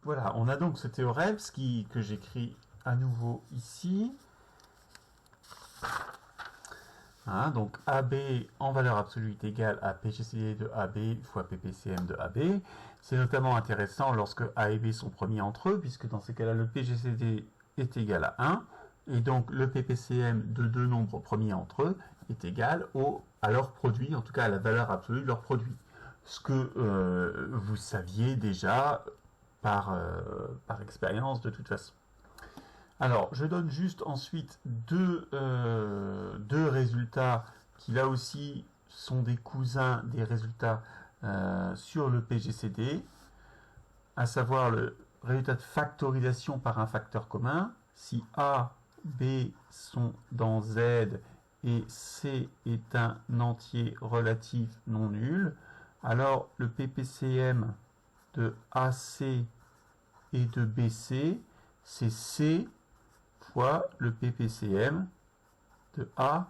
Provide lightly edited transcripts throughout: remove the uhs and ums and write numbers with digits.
Voilà, on a donc ce théorème, que j'écris à nouveau ici. Hein, donc AB en valeur absolue est égal à PGCD de AB fois PPCM de AB. C'est notamment intéressant lorsque A et B sont premiers entre eux, puisque dans ces cas-là, le PGCD est égal à 1, et donc le PPCM de deux nombres premiers entre eux est égal à leur produit, en tout cas à la valeur absolue de leur produit. Ce que vous saviez déjà par expérience de toute façon. Alors, je donne juste ensuite deux résultats qui là aussi sont des cousins des résultats sur le PGCD, à savoir le résultat de factorisation par un facteur commun. Si A, B sont dans Z et C est un entier relatif non nul, alors le PPCM de AC et de BC, c'est C fois le PPCM de A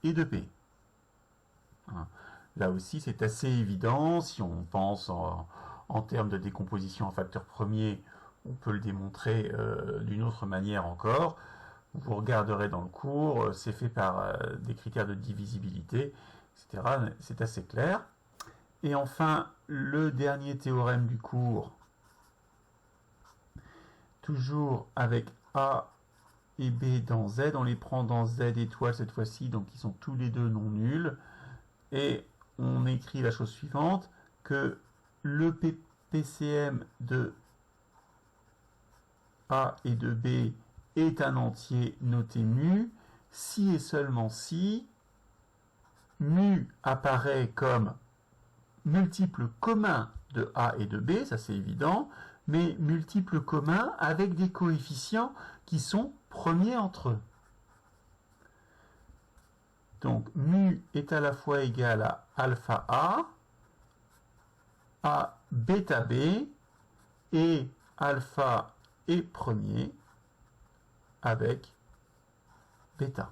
et de B. Là aussi, c'est assez évident. Si on pense en termes de décomposition en facteurs premiers, on peut le démontrer d'une autre manière encore. Vous regarderez dans le cours, c'est fait par des critères de divisibilité, etc. C'est assez clair. Et enfin, le dernier théorème du cours, toujours avec A et B dans Z, on les prend dans Z étoile cette fois-ci, donc ils sont tous les deux non nuls, et on écrit la chose suivante, que le PPCM de A et de B est un entier noté mu, si et seulement si mu apparaît comme multiple commun de A et de B, ça c'est évident, mais multiple commun avec des coefficients qui sont premiers entre eux. Donc mu est à la fois égal à alpha A bêta B, et alpha est premier avec bêta.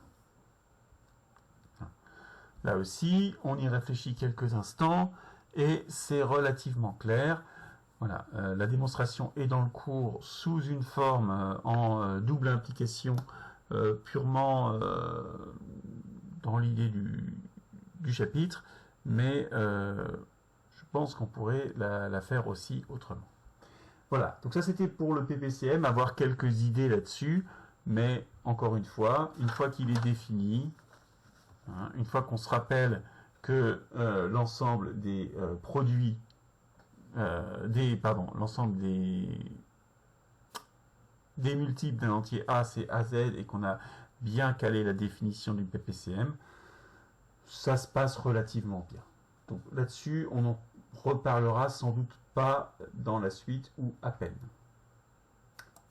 Là aussi, on y réfléchit quelques instants et c'est relativement clair. Voilà, la démonstration est dans le cours sous une forme en double implication, purement dans l'idée du chapitre, mais je pense qu'on pourrait la faire aussi autrement. Voilà, donc ça c'était pour le PPCM, avoir quelques idées là-dessus, mais encore une fois qu'il est défini, hein, une fois qu'on se rappelle que l'ensemble des produits, l'ensemble des multiples d'un entier A c'est AZ et qu'on a bien calé la définition du PPCM, ça se passe relativement bien. Donc là-dessus, on en reparlera sans doute pas dans la suite ou à peine.